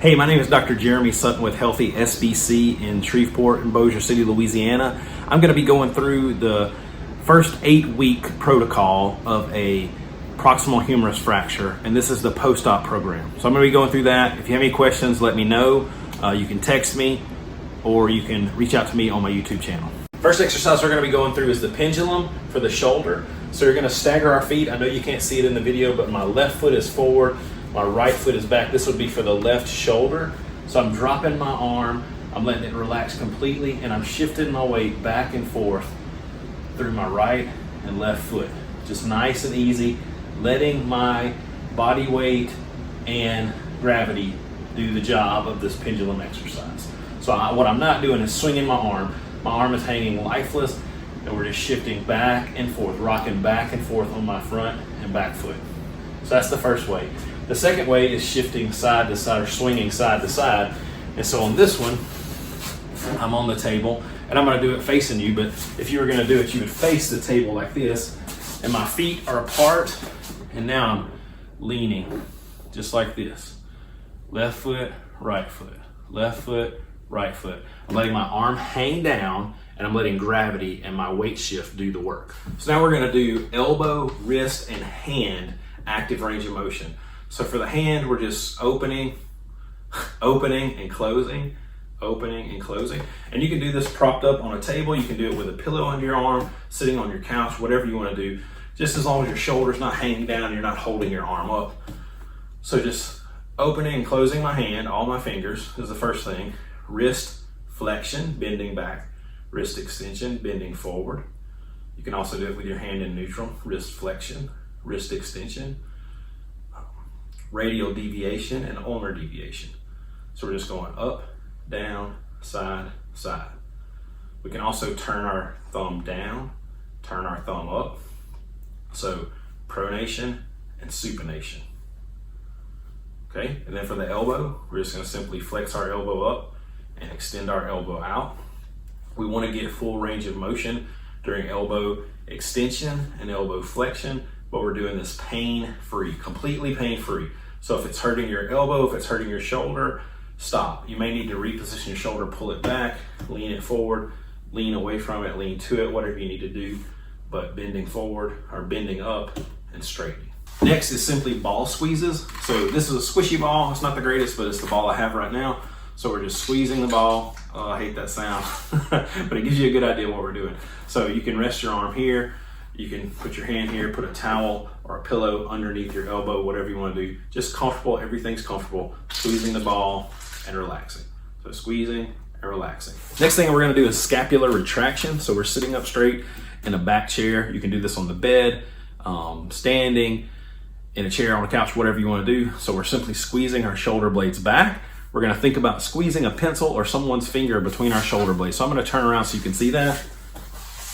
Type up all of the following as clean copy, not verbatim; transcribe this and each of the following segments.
Hey, my name is Dr. Jeremy Sutton with Healthy SBC in Shreveport and Bossier City, Louisiana. I'm going to be going through the first 8-week protocol of a proximal humerus fracture, and this is the Postop program. So I'm going to be going through that. If you have any questions, let me know. You can text me or you can reach out to me on my YouTube channel. First exercise we're going to be going through is the pendulum for the shoulder. So you're going to stagger our feet. I know you can't see it in the video, but my left foot is forward, my right foot is back. This would be for the left shoulder. So I'm dropping my arm, I'm letting it relax completely, and I'm shifting my weight back and forth through my right and left foot. Just nice and easy, letting my body weight and gravity do the job of this pendulum exercise. So what I'm not doing is swinging my arm. My arm is hanging lifeless, and we're just shifting back and forth, rocking back and forth on my front and back foot. So that's the first way. The second way is shifting side to side or swinging side to side. And so on this one, I'm on the table and I'm gonna do it facing you, but if you were gonna do it, you would face the table like this, and my feet are apart, and now I'm leaning just like this. Left foot, right foot, left foot, right foot. I'm letting my arm hang down, and I'm letting gravity and my weight shift do the work. So now we're gonna do elbow, wrist, and hand active range of motion. So for the hand, we're just opening and closing, opening and closing. And you can do this propped up on a table. You can do it with a pillow under your arm, sitting on your couch, whatever you want to do, just as long as your shoulder's not hanging down, you're not holding your arm up. So just opening and closing my hand, all my fingers is the first thing. Wrist flexion, bending back. Wrist extension, bending forward. You can also do it with your hand in neutral. Wrist flexion, wrist extension, radial deviation, and ulnar deviation. So we're just going up, down, side, side. We can also turn our thumb down, turn our thumb up. So pronation and supination. Okay, and then for the elbow, we're just gonna simply flex our elbow up and extend our elbow out. We wanna get full range of motion during elbow extension and elbow flexion, but we're doing this pain-free, completely pain-free. So if it's hurting your elbow, if it's hurting your shoulder, stop. You may need to reposition your shoulder, pull it back, lean it forward, lean away from it, lean to it, whatever you need to do, but bending forward or bending up and straightening. Next is simply ball squeezes. So this is a squishy ball. It's not the greatest, but it's the ball I have right now. So we're just squeezing the ball. Oh, I hate that sound, but it gives you a good idea what we're doing. So you can rest your arm here. You can put your hand here, put a towel or a pillow underneath your elbow, whatever you want to do. Just comfortable, everything's comfortable. Squeezing the ball and relaxing. So squeezing and relaxing. Next thing we're going to do is scapular retraction. So we're sitting up straight in a back chair. You can do this on the bed, standing, in a chair, on a couch, whatever you want to do. So we're simply squeezing our shoulder blades back. We're going to think about squeezing a pencil or someone's finger between our shoulder blades. So I'm going to turn around so you can see that.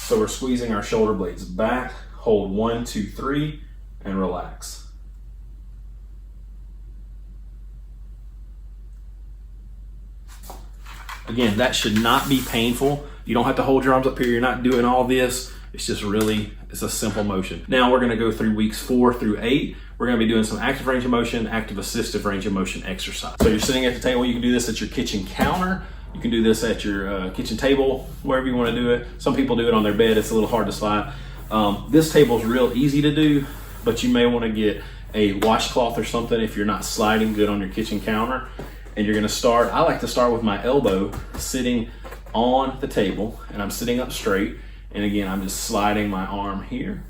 So we're squeezing our shoulder blades back, hold 1, 2, 3, and relax. Again, that should not be painful. You don't have to hold your arms up here. You're not doing all this. It's just really, it's a simple motion. Now we're gonna go through weeks 4 through 8. We're gonna be doing some active range of motion, active assistive range of motion exercise. So you're sitting at the table, you can do this at your kitchen counter. You can do this at your kitchen table, wherever you want to do it. Some people do it on their bed. It's a little hard to slide. This table is real easy to do, but you may want to get a washcloth or something if you're not sliding good on your kitchen counter. And you're going to start, I like to start with my elbow sitting on the table, and I'm sitting up straight. And again, I'm just sliding my arm here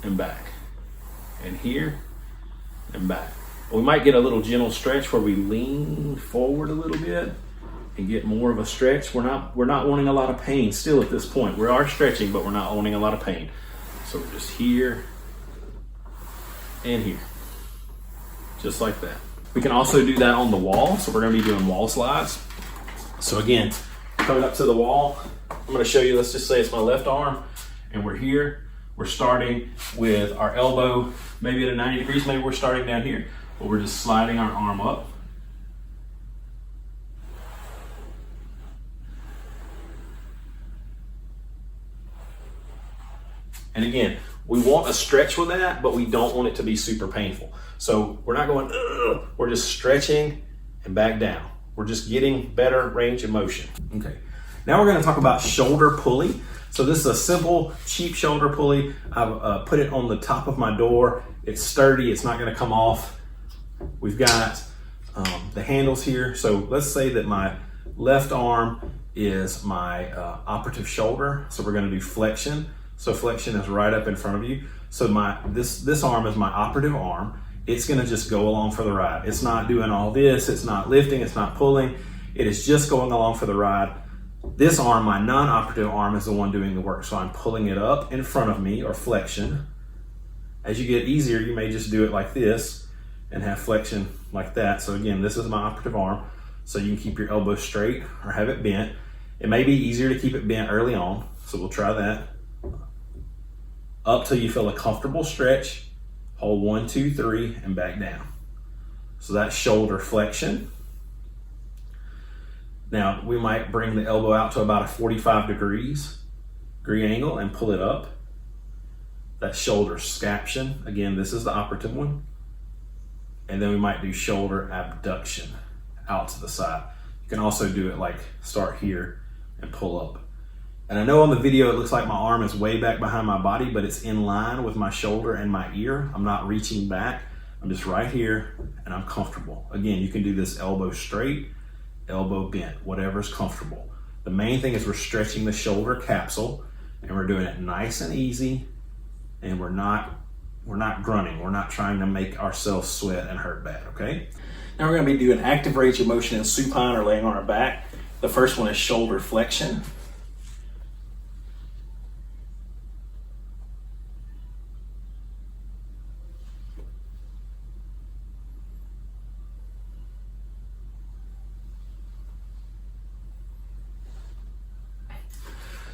and back, and here and back. We might get a little gentle stretch where we lean forward a little bit and get more of a stretch. We're not wanting a lot of pain still at this point. We are stretching, but we're not wanting a lot of pain. So we're just here and here, just like that. We can also do that on the wall. So we're gonna be doing wall slides. So again, coming up to the wall, I'm gonna show you, let's just say it's my left arm, and we're here. We're starting with our elbow, maybe at a 90 degrees, maybe we're starting down here, but we're just sliding our arm up. And again, we want a stretch with that, but we don't want it to be super painful. So we're not going, ugh, we're just stretching and back down. We're just getting better range of motion. Okay, now we're gonna talk about shoulder pulley. So this is a simple, cheap shoulder pulley. I've put it on the top of my door. It's sturdy, it's not gonna come off. We've got the handles here. So let's say that my left arm is my operative shoulder. So we're gonna do flexion. So flexion is right up in front of you. So this arm is my operative arm. It's gonna just go along for the ride. It's not doing all this, it's not lifting, it's not pulling. It is just going along for the ride. This arm, my non-operative arm, is the one doing the work. So I'm pulling it up in front of me, or flexion. As you get easier, you may just do it like this and have flexion like that. So again, this is my operative arm. So you can keep your elbow straight or have it bent. It may be easier to keep it bent early on. So we'll try that. Up till you feel a comfortable stretch. Hold 1, 2, 3, and back down. So that's shoulder flexion. Now we might bring the elbow out to about a 45 degree angle and pull it up. That's shoulder scapular. Again, this is the operative one. And then we might do shoulder abduction out to the side. You can also do it like start here and pull up. And I know on the video it looks like my arm is way back behind my body, but it's in line with my shoulder and my ear. I'm not reaching back. I'm just right here and I'm comfortable. Again, you can do this elbow straight, elbow bent, whatever's comfortable. The main thing is we're stretching the shoulder capsule and we're doing it nice and easy, and we're not grunting. We're not trying to make ourselves sweat and hurt bad, okay? Now we're gonna be doing active range of motion in supine, or laying on our back. The first one is shoulder flexion.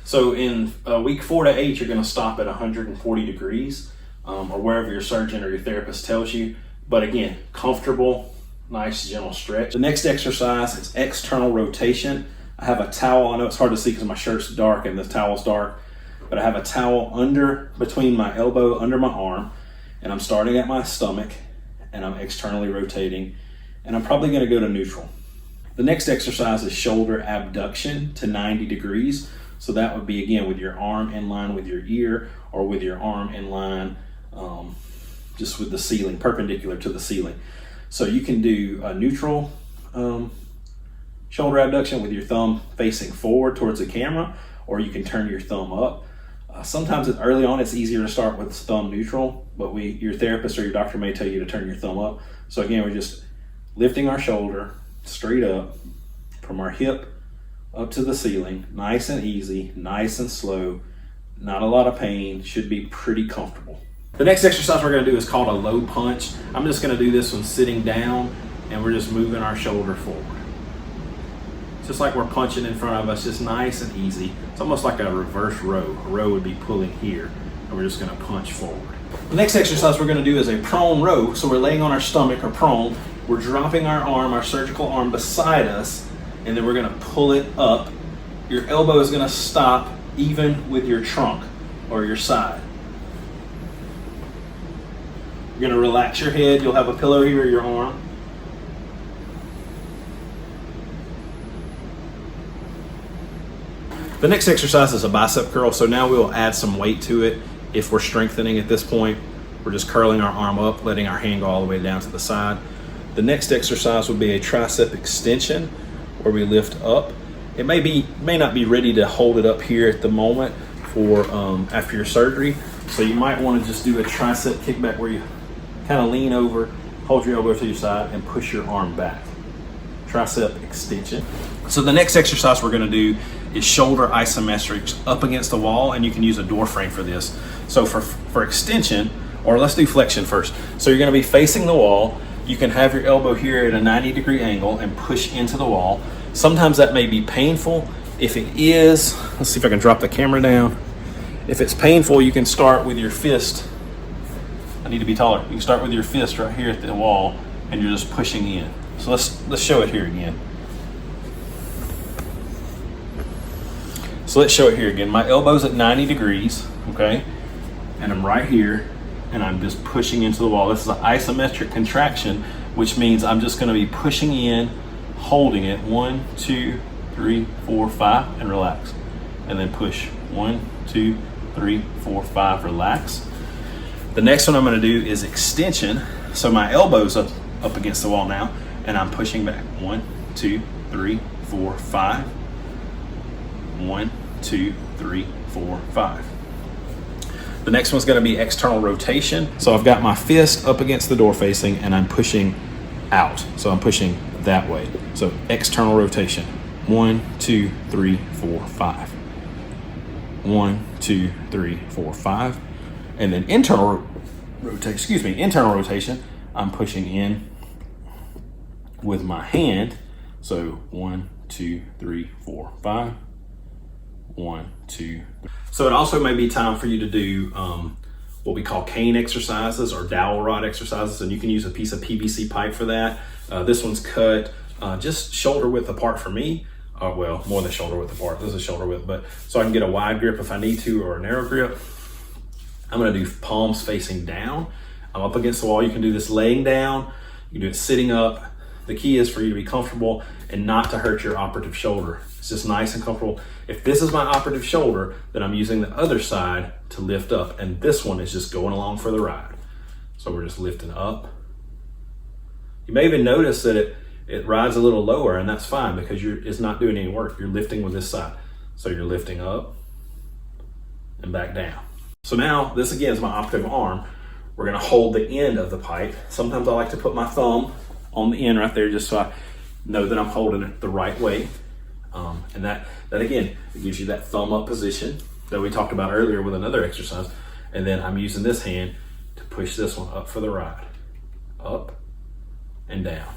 So in week 4 to 8, you're gonna stop at 140 degrees, or wherever your surgeon or your therapist tells you. But again, comfortable, nice, gentle stretch. The next exercise is external rotation. I have a towel. I know it's hard to see because my shirt's dark and the towel's dark, but I have a towel between my elbow, under my arm, and I'm starting at my stomach, and I'm externally rotating, and I'm probably gonna go to neutral. The next exercise is shoulder abduction to 90 degrees. So that would be, again, with your arm in line with your ear, or with your arm in line just with the ceiling, perpendicular to the ceiling. So you can do a neutral shoulder abduction with your thumb facing forward towards the camera, or you can turn your thumb up. Sometimes early on it's easier to start with thumb neutral, but your therapist or your doctor may tell you to turn your thumb up. So again, we're just lifting our shoulder straight up from our hip up to the ceiling, nice and easy, nice and slow, not a lot of pain, should be pretty comfortable. The next exercise we're gonna do is called a low punch. I'm just gonna do this one sitting down, and we're just moving our shoulder forward. Just like we're punching in front of us, just nice and easy. It's almost like a reverse row. A row would be pulling here, and we're just gonna punch forward. The next exercise we're gonna do is a prone row. So we're laying on our stomach or prone. We're dropping our arm, our surgical arm, beside us, and then we're gonna pull it up. Your elbow is gonna stop even with your trunk or your side. You're gonna relax your head. You'll have a pillow here or your arm. The next exercise is a bicep curl. So now we'll add some weight to it. If we're strengthening at this point, we're just curling our arm up, letting our hand go all the way down to the side. The next exercise would be a tricep extension, where we lift up. It may not be ready to hold it up here at the moment for after your surgery. So you might want to just do a tricep kickback where you kind of lean over, hold your elbow to your side, and push your arm back. Tricep extension. So the next exercise we're gonna do is shoulder isometrics up against the wall, and you can use a door frame for this. So for extension, or let's do flexion first. So you're gonna be facing the wall. You can have your elbow here at a 90-degree angle and push into the wall. Sometimes that may be painful. If it is, let's see if I can drop the camera down. If it's painful, you can start with your fist. I need to be taller. You can start with your fist right here at the wall, and you're just pushing in. So let's show it here again. So let's show it here again. My elbow's at 90 degrees, okay? And I'm right here, and I'm just pushing into the wall. This is an isometric contraction, which means I'm just gonna be pushing in, holding it, 1, 2, 3, 4, 5, and relax. And then push, 1, 2, 3, 4, 5, relax. The next one I'm gonna do is extension. So my elbow's up against the wall now, and I'm pushing back. 1, 2, 3, 4, 5. 1, 2, 3, 4, 5. The next one's gonna be external rotation. So I've got my fist up against the door facing and I'm pushing out. So I'm pushing that way. So external rotation. 1, 2, 3, 4, 5. 1, 2, 3, 4, 5. And then internal rotation, I'm pushing in with my hand. So 1, 2, 3, 4, 5. 1, 2, 3. So it also may be time for you to do what we call cane exercises or dowel rod exercises, and you can use a piece of PVC pipe for that. This one's cut just shoulder width apart for me. Well, more than shoulder width apart. This is shoulder width, but so I can get a wide grip if I need to, or a narrow grip. I'm gonna do palms facing down. I'm up against the wall. You can do this laying down. You can do it sitting up. The key is for you to be comfortable and not to hurt your operative shoulder. It's just nice and comfortable. If this is my operative shoulder, then I'm using the other side to lift up, and this one is just going along for the ride. So we're just lifting up. You may even notice that it rides a little lower, and that's fine because it's not doing any work. You're lifting with this side. So you're lifting up and back down. So now this again is my operative arm. We're gonna hold the end of the pipe. Sometimes I like to put my thumb on the end right there just so I know that I'm holding it the right way. And that again, it gives you that thumb up position that we talked about earlier with another exercise. And then I'm using this hand to push this one up for the ride. Up and down.